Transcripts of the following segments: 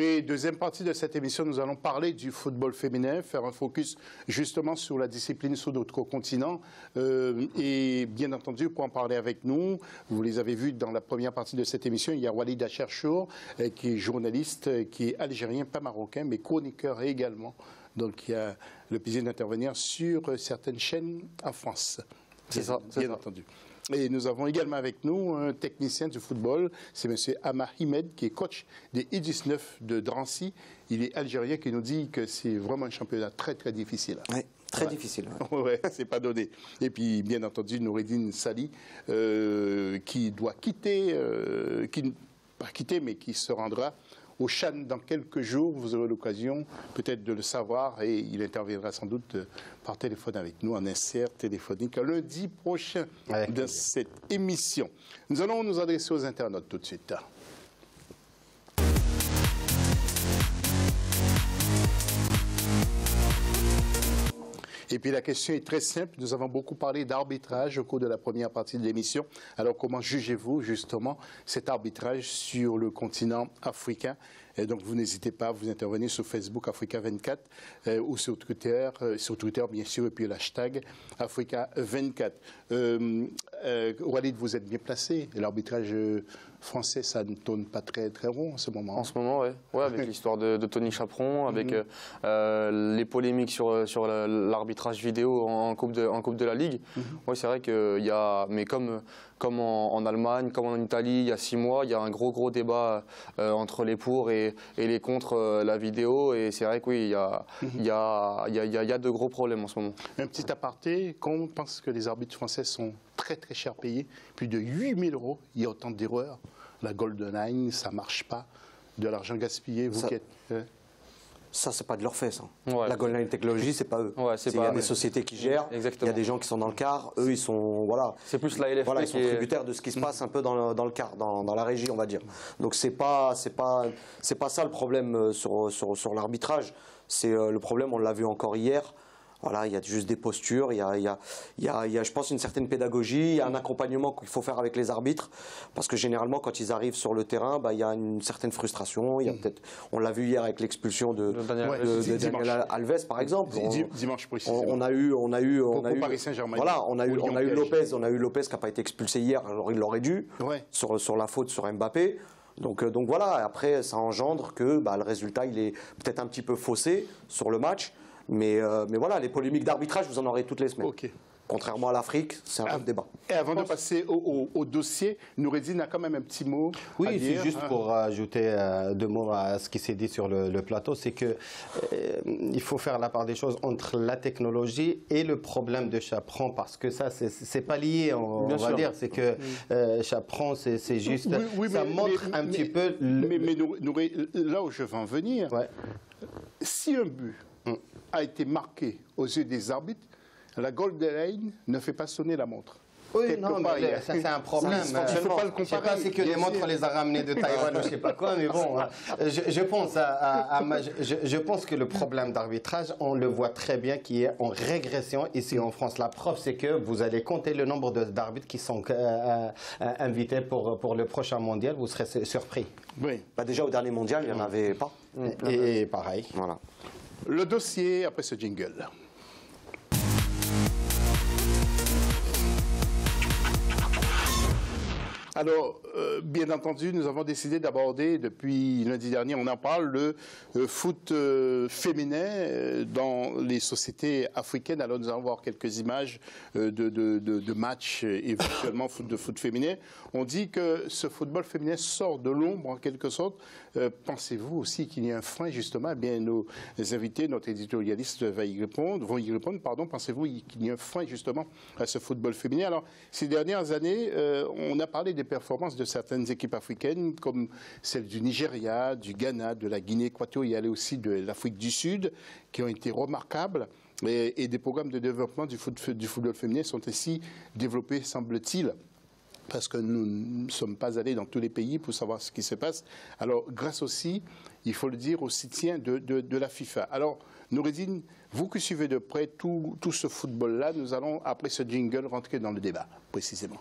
Et deuxième partie de cette émission, nous allons parler du football féminin, faire un focus justement sur la discipline sur notre continent. Et bien entendu, pour en parler avec nous, vous les avez vus dans la première partie de cette émission, il y a Walid Cherchour, qui est journaliste, qui est algérien, pas marocain, mais chroniqueur également. Donc il y a le plaisir d'intervenir sur certaines chaînes en France. C'est ça, bien entendu. Et nous avons également avec nous un technicien du football, c'est M. Amar Himed, qui est coach des U19 de Drancy. Il est algérien, qui nous dit que c'est vraiment un championnat très très difficile. Oui, très difficile. Oui, ouais, c'est pas donné. Et puis, bien entendu, Noureddine Sali, qui doit quitter, pas quitter, mais qui se rendra au Chan dans quelques jours. Vous aurez l'occasion peut-être de le savoir et il interviendra sans doute par téléphone avec nous en insert téléphonique lundi prochain de cette émission. Nous allons nous adresser aux internautes tout de suite. Et puis la question est très simple. Nous avons beaucoup parlé d'arbitrage au cours de la première partie de l'émission. Alors comment jugez-vous justement cet arbitrage sur le continent africain? Et donc vous n'hésitez pas à vous intervenir sur Facebook Africa 24 ou sur Twitter bien sûr, et puis l'hashtag Africa 24. Walid, vous êtes bien placé. L'arbitrage français, ça ne tourne pas très très rond en ce moment. En ce moment, oui. Ouais, avec l'histoire de Tony Chaperon, avec les polémiques sur l'arbitrage vidéo en coupe de la Ligue. Oui, c'est vrai qu'il y a, mais comme en Allemagne, comme en Italie, il y a 6 mois, il y a un gros débat entre les pour et les contre la vidéo. Et c'est vrai que oui, il y a de gros problèmes en ce moment. Un petit aparté, quand on pense que les arbitres français sont très très cher payés, plus de 8 000 €, il y a autant d'erreurs. La Golden Line, ça ne marche pas. De l'argent gaspillé, vous qui êtes... Ça, c'est pas de leur fait, ça. Ouais. La Golden Line Technology, c'est pas eux. Ouais, il y a des sociétés qui gèrent, exactement. Il y a des gens qui sont dans le quart, eux, ils sont, voilà. C'est plus la LFP voilà, ils sont tributaires de ce qui se passe un peu dans le quart, dans la régie, on va dire. Donc c'est pas ça le problème sur l'arbitrage. C'est le problème, on l'a vu encore hier. Voilà, il y a juste des postures, il y a, je pense, une certaine pédagogie, il y a un accompagnement qu'il faut faire avec les arbitres, parce que généralement, quand ils arrivent sur le terrain, il y a une certaine frustration. Il y a peut-être, on l'a vu hier avec l'expulsion de Daniel Alves, par exemple. Dimanche précisément. On a eu Paris Saint-Germain. Voilà, on a eu Lopez qui n'a pas été expulsé hier, alors il l'aurait dû sur la faute sur Mbappé. Donc voilà, après ça engendre que le résultat il est peut-être un petit peu faussé sur le match. Mais voilà, les polémiques d'arbitrage, vous en aurez toutes les semaines. Okay. Contrairement à l'Afrique, c'est un débat. Et avant de passer au dossier, Noureddine a quand même un petit mot à dire. C'est juste pour ajouter 2 mots à ce qui s'est dit sur le plateau, c'est que il faut faire la part des choses entre la technologie et le problème de Chaperon, parce que ça, c'est pas lié, on va dire. C'est que Chaperon, c'est juste, ça montre un petit peu... Mais là où je veux en venir, si un but a été marqué aux yeux des arbitres, la Golden Line ne fait pas sonner la montre. Oui, non, mais ça c'est un problème. Il ne faut pas le comparer. Je ne sais pas si que les montres les a ramenées de Taïwan ou je ne sais pas quoi, mais bon, je pense que le problème d'arbitrage, on le voit très bien, qui est en régression ici en France. La preuve, c'est que vous allez compter le nombre d'arbitres qui sont invités pour le prochain mondial, vous serez surpris. Oui. Déjà au dernier mondial, il n'y en avait pas. Et pareil. Voilà. Le dossier après ce jingle. Alors, bien entendu, nous avons décidé d'aborder, depuis lundi dernier, on en parle, le foot féminin dans les sociétés africaines. Alors, nous allons voir quelques images de matchs, éventuellement de foot féminin. On dit que ce football féminin sort de l'ombre, en quelque sorte. Pensez-vous aussi qu'il y a un frein, justement? Eh bien, nos invités, notre éditorialiste vont y répondre. Pensez-vous qu'il y a un frein, justement, à ce football féminin? Alors, ces dernières années, on a parlé des performances de certaines équipes africaines, comme celle du Nigeria, du Ghana, de la Guinée équatoriale et aussi de l'Afrique du Sud, qui ont été remarquables. Et des programmes de développement du football féminin sont ainsi développés, semble-t-il, parce que nous ne sommes pas allés dans tous les pays pour savoir ce qui se passe. Alors, grâce aussi, il faut le dire, au soutien de la FIFA. Alors, Noureddine, vous qui suivez de près tout ce football-là, nous allons, après ce jingle, rentrer dans le débat, précisément.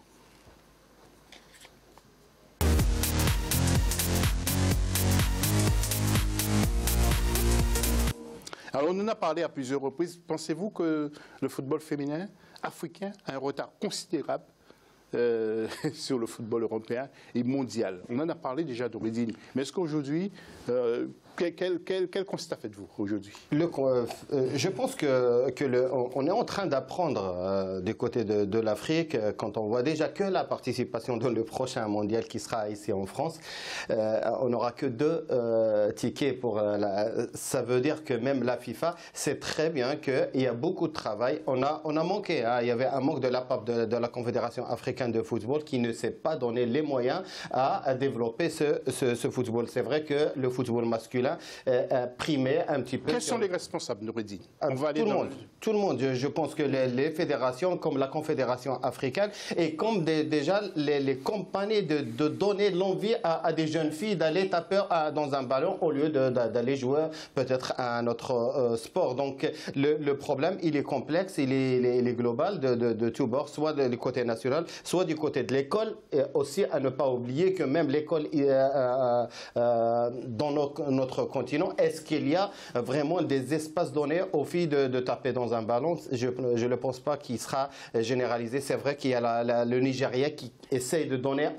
Alors, on en a parlé à plusieurs reprises. Pensez-vous que le football féminin africain a un retard considérable sur le football européen et mondial? On en a parlé déjà d'origine. Mais est-ce qu'aujourd'hui, quel constat faites-vous aujourd'hui? Je pense qu'on est en train d'apprendre du côté de l'Afrique quand on voit déjà que la participation dans le prochain mondial qui sera ici en France, on n'aura que 2 tickets pour ça veut dire que même la FIFA sait très bien qu'il y a beaucoup de travail. On a manqué, hein, il y avait un manque de la part de la Confédération africaine de football qui ne s'est pas donné les moyens à développer ce football. C'est vrai que le football masculin primé un petit peu. Quels sont les responsables, Noureddine? Tout le monde. Je pense que les fédérations, comme la Confédération africaine, et comme déjà les compagnies de donner l'envie à des jeunes filles d'aller taper dans un ballon au lieu d'aller jouer peut-être à un autre sport. Donc le problème, il est complexe, il est global de tous bords, soit du côté national, soit du côté de l'école. Et aussi à ne pas oublier que même l'école dans notre continent, est-ce qu'il y a vraiment des espaces donnés aux filles de taper dans un ballon? Je ne pense pas qu'il sera généralisé. C'est vrai qu'il y a le Nigeria qui essaye de donner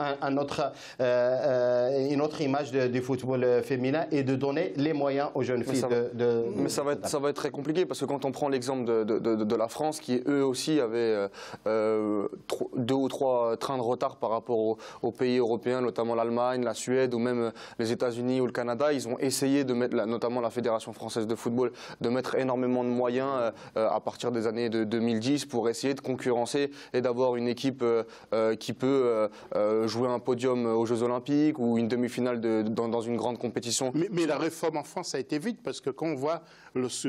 une autre image du football féminin et de donner les moyens aux jeunes filles. Mais ça va être très compliqué parce que quand on prend l'exemple de la France qui eux aussi avaient 2 ou 3 trains de retard par rapport aux pays européens, notamment l'Allemagne, la Suède ou même les États-Unis ou le Canada, ils ont essayé de mettre, notamment la Fédération française de football, de mettre énormément de moyens à partir des années de 2010 pour essayer de concurrencer et d'avoir une équipe qui peut jouer un podium aux Jeux Olympiques ou une demi-finale dans une grande compétition. Mais la réforme en France a été vite parce que quand on voit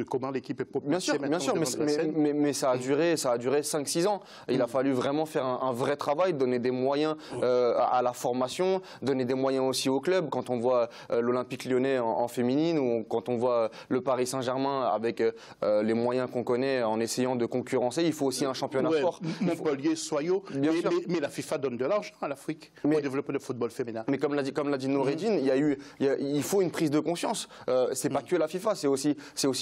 comment l'équipe est propulsée bien sûr, mais ça a duré 5-6 ans. Il a fallu vraiment faire un vrai travail, donner des moyens à la formation, donner des moyens aussi au club. Quand on voit l'Olympique Lyonnais en féminine ou quand on voit le Paris Saint-Germain avec les moyens qu'on connaît en essayant de concurrencer, il faut aussi un championnat fort. Montpellier, Soyaux, mais la FIFA donne de l'argent à l'Afrique pour développer le football féminin. Mais comme l'a dit Noureddine, il faut une prise de conscience. C'est pas que la FIFA, c'est aussi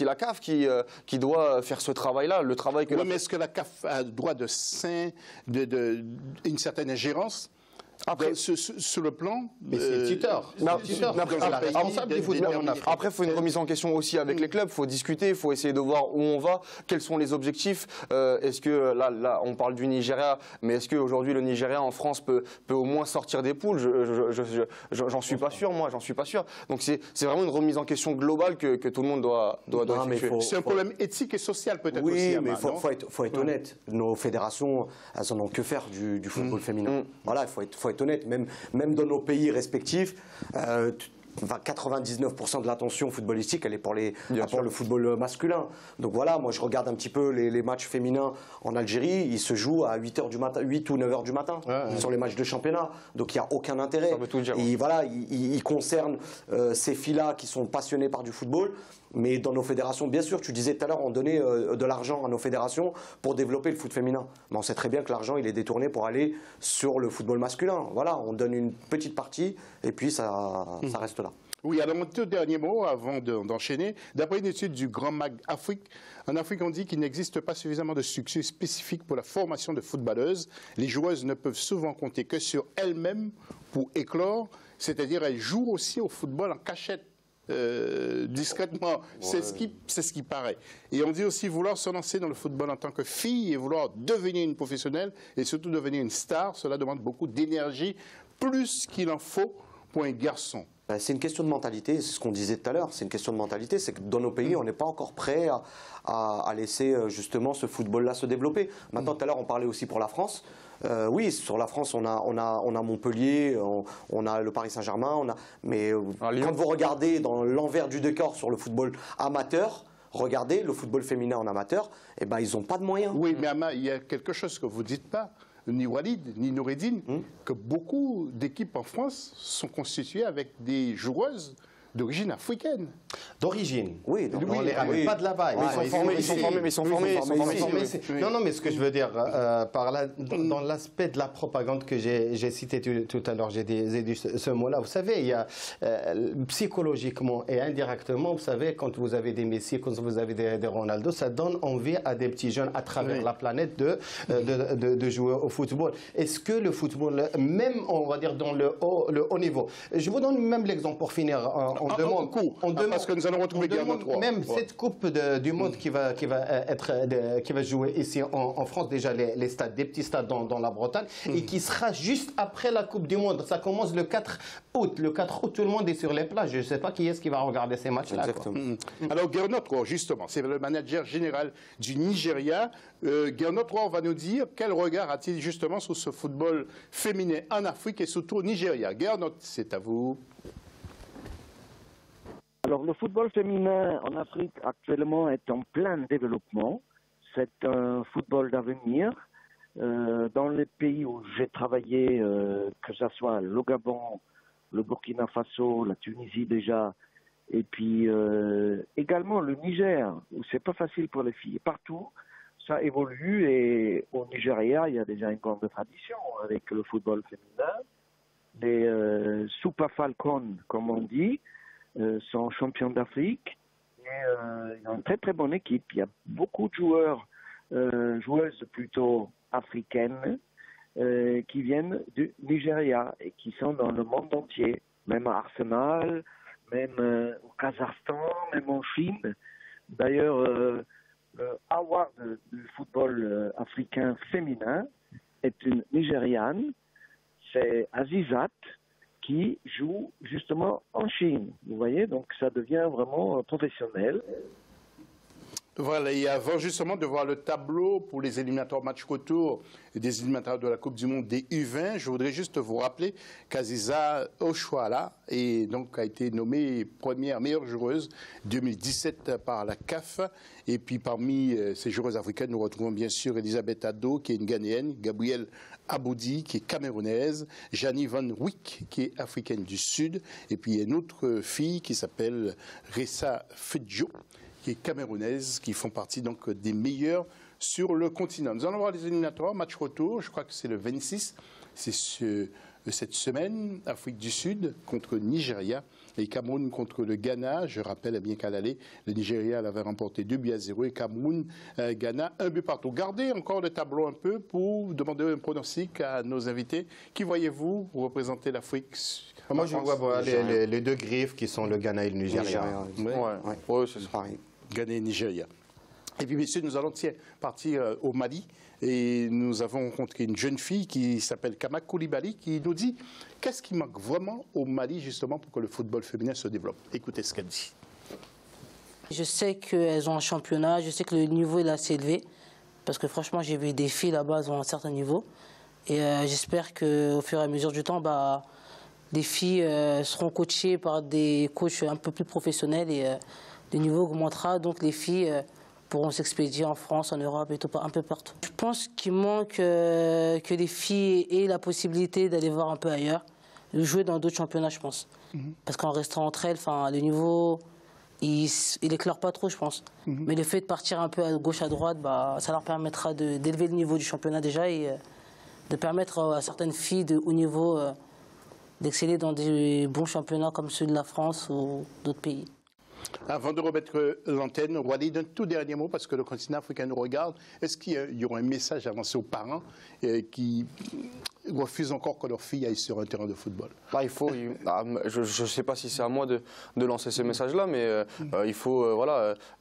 la CAF qui doit faire ce travail-là. Le travail que. Oui, mais est-ce que la CAF a droit une certaine ingérence? Après, sur le plan. Mais c'est le tuteur. Après, il faut une remise en question aussi avec les clubs. Il faut discuter, il faut essayer de voir où on va, quels sont les objectifs. Est-ce que là, on parle du Nigeria, mais est-ce qu'aujourd'hui le Nigeria en France peut au moins sortir des poules? J'en suis pas sûr, moi, j'en suis pas sûr. Donc c'est vraiment une remise en question globale que tout le monde doit effectuer. C'est un problème éthique et social peut-être aussi. Oui, mais il faut être honnête. Nos fédérations, elles en ont que faire du football féminin. Voilà, il faut être honnête, même dans nos pays respectifs, 99% de l'attention footballistique, elle est pour le football masculin. Donc voilà, moi je regarde un petit peu les matchs féminins en Algérie, ils se jouent à 8 ou 9 heures du matin sur les matchs de championnat. Donc il n'y a aucun intérêt. Ça veut tout dire. Et voilà, ils concernent ces filles-là qui sont passionnées par du football. Mais dans nos fédérations, bien sûr, tu disais tout à l'heure, on donnait de l'argent à nos fédérations pour développer le foot féminin. Mais on sait très bien que l'argent, il est détourné pour aller sur le football masculin. Voilà, on donne une petite partie et puis ça reste là. Oui, alors mon tout dernier mot avant d'enchaîner. D'après une étude du Grand Mag Afrique, en Afrique, on dit qu'il n'existe pas suffisamment de succès spécifique pour la formation de footballeuses. Les joueuses ne peuvent souvent compter que sur elles-mêmes pour éclore, c'est-à-dire elles jouent aussi au football en cachette. Discrètement, c'est ce qui paraît. Et on dit aussi vouloir se lancer dans le football en tant que fille et vouloir devenir une professionnelle et surtout devenir une star, cela demande beaucoup d'énergie, plus qu'il en faut pour un garçon. C'est une question de mentalité, c'est ce qu'on disait tout à l'heure, c'est une question de mentalité, c'est que dans nos pays, on n'est pas encore prêt à laisser justement ce football-là se développer. Maintenant, tout à l'heure, on parlait aussi pour la France. Oui, sur la France, on a Montpellier, on a le Paris Saint-Germain, mais quand vous regardez dans l'envers du décor sur le football amateur, regardez le football féminin en amateur, eh ben, ils n'ont pas de moyens. Oui, mais Ama, il y a quelque chose que vous ne dites pas, ni Walid, ni Noureddine, que beaucoup d'équipes en France sont constituées avec des joueuses d'origine africaine. D'origine. Oui, donc, On les ramène pas de là-bas. Ils sont formés ici. Non, mais ce que je veux dire par là, dans l'aspect de la propagande que j'ai cité tout à l'heure, j'ai dit ce mot-là. Vous savez, il y a psychologiquement et indirectement, vous savez, quand vous avez des Messi, quand vous avez des Ronaldo, ça donne envie à des petits jeunes à travers la planète de jouer au football. Est-ce que le football, même on va dire dans le haut niveau, je vous donne même l'exemple pour finir. On demande, parce que nous allons retrouver Gernot Roy. Même cette coupe du monde qui va jouer ici en France, déjà les stades, des petits stades dans la Bretagne, et qui sera juste après la Coupe du Monde. Ça commence le 4 août. Le 4 août, tout le monde est sur les plages. Je ne sais pas qui est-ce qui va regarder ces matchs-là. Alors Gernot Roy, justement, c'est le manager général du Nigeria. Gernot Roy va nous dire quel regard a-t-il justement sur ce football féminin en Afrique et surtout au Nigeria. Gernot, c'est à vous. Alors, le football féminin en Afrique actuellement est en plein développement. C'est un football d'avenir. Dans les pays où j'ai travaillé, que ce soit le Gabon, le Burkina Faso, la Tunisie déjà, et puis également le Niger, où c'est pas facile pour les filles. Partout, ça évolue et au Nigeria, il y a déjà une grande tradition avec le football féminin. Les Super Falcons, comme on dit, sont champions d'Afrique. Il y a une très très bonne équipe. Il y a beaucoup de joueurs, joueuses plutôt africaines qui viennent du Nigeria et qui sont dans le monde entier, même à Arsenal, même au Kazakhstan, même en Chine. D'ailleurs, le award du football africain féminin est une Nigériane, c'est Azizat, qui joue justement en Chine. Vous voyez, donc ça devient vraiment professionnel. Voilà, et avant justement de voir le tableau pour les éliminatoires match retour des éliminatoires de la Coupe du Monde des U20, je voudrais juste vous rappeler qu'Aziza Oshwala a été nommée première meilleure joueuse 2017 par la CAF. Et puis parmi ces joueuses africaines, nous retrouvons bien sûr Elisabeth Addo, qui est une Ghanéenne, Gabrielle Aboudi, qui est camerounaise, Janie Van Wyk, qui est africaine du Sud, et puis une autre fille qui s'appelle Ressa Fedjo, qui est camerounaise, qui font partie donc des meilleurs sur le continent. Nous allons voir les éliminatoires, match retour, je crois que c'est le 26, c'est cette semaine, Afrique du Sud contre Nigeria et Cameroun contre le Ghana. Je rappelle bien qu'à l'aller, le Nigeria l'avait remporté 2-0 et Cameroun, Ghana, 1 but partout. Gardez encore le tableau un peu pour demander un pronostic à nos invités. Qui voyez-vous représenter l'Afrique? Moi, je vois les deux griffes qui sont le Ghana et le Nigeria. Oui, c'est pareil. Ghana et Nigeria. Et puis, messieurs, nous allons partir au Mali et nous avons rencontré une jeune fille qui s'appelle Kama Koulibaly qui nous dit qu'est-ce qui manque vraiment au Mali justement pour que le football féminin se développe. Écoutez ce qu'elle dit. Je sais qu'elles ont un championnat, je sais que le niveau est assez élevé parce que franchement j'ai vu des filles là-bas, elles ont un certain niveau et j'espère qu'au fur et à mesure du temps, les filles seront coachées par des coachs un peu plus professionnels et le niveau augmentera, donc les filles pourront s'expédier en France, en Europe et un peu partout. Je pense qu'il manque que les filles aient la possibilité d'aller voir un peu ailleurs, jouer dans d'autres championnats, je pense. Parce qu'en restant entre elles, le niveau, il éclaire pas trop, je pense. Mais le fait de partir un peu à gauche, à droite, ça leur permettra d'élever le niveau du championnat déjà et de permettre à certaines filles de haut niveau d'exceller dans des bons championnats comme ceux de la France ou d'autres pays. Avant de remettre l'antenne, Walid, un tout dernier mot, parce que le continent africain nous regarde. Est-ce qu'il y aura un message avancé aux parents qui refusent encore que leur fille aille sur un terrain de football? Je ne sais pas si c'est à moi de lancer ce message-là, mais il faut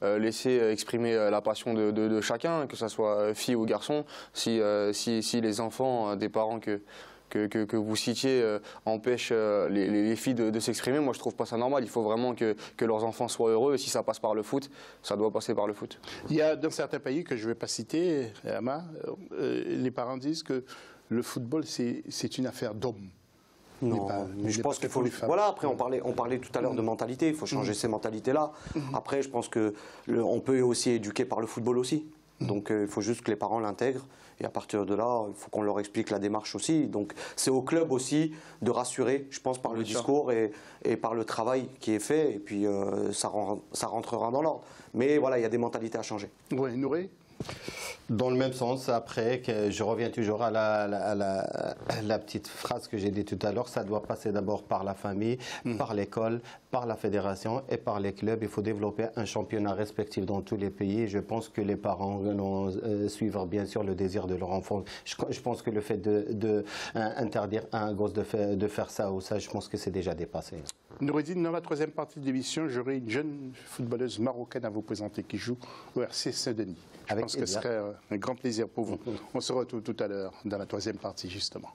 laisser exprimer la passion de chacun, que ce soit fille ou garçon. Si les enfants des parents que vous citiez empêchent les filles de s'exprimer, moi je trouve pas ça normal. Il faut vraiment que leurs enfants soient heureux et si ça passe par le foot, ça doit passer par le foot. Il y a dans certains pays que je ne vais pas citer, Ama, les parents disent que le football c'est une affaire d'hommes. Non, mais je pense qu'il faut. Voilà, après on parlait tout à l'heure de mentalité, il faut changer ces mentalités-là. Après, je pense que on peut aussi éduquer par le football aussi. Donc il faut juste que les parents l'intègrent. Et à partir de là, il faut qu'on leur explique la démarche aussi. Donc c'est au club aussi de rassurer, je pense, par le discours et par le travail qui est fait. Et puis ça rentrera dans l'ordre. Mais voilà, il y a des mentalités à changer. Oui, Nouré? Dans le même sens, après, que je reviens toujours à la petite phrase que j'ai dit tout à l'heure, ça doit passer d'abord par la famille, par l'école, par la fédération et par les clubs. Il faut développer un championnat respectif dans tous les pays. Je pense que les parents vont suivre bien sûr le désir de leur enfant. Je pense que le fait d'interdire à un gosse de faire ça ou ça, je pense que c'est déjà dépassé. Noureddine, dans la troisième partie de l'émission, j'aurai une jeune footballeuse marocaine à vous présenter qui joue au RC Saint-Denis. Je pense que ce serait un grand plaisir pour vous. On se retrouve tout à l'heure dans la troisième partie, justement.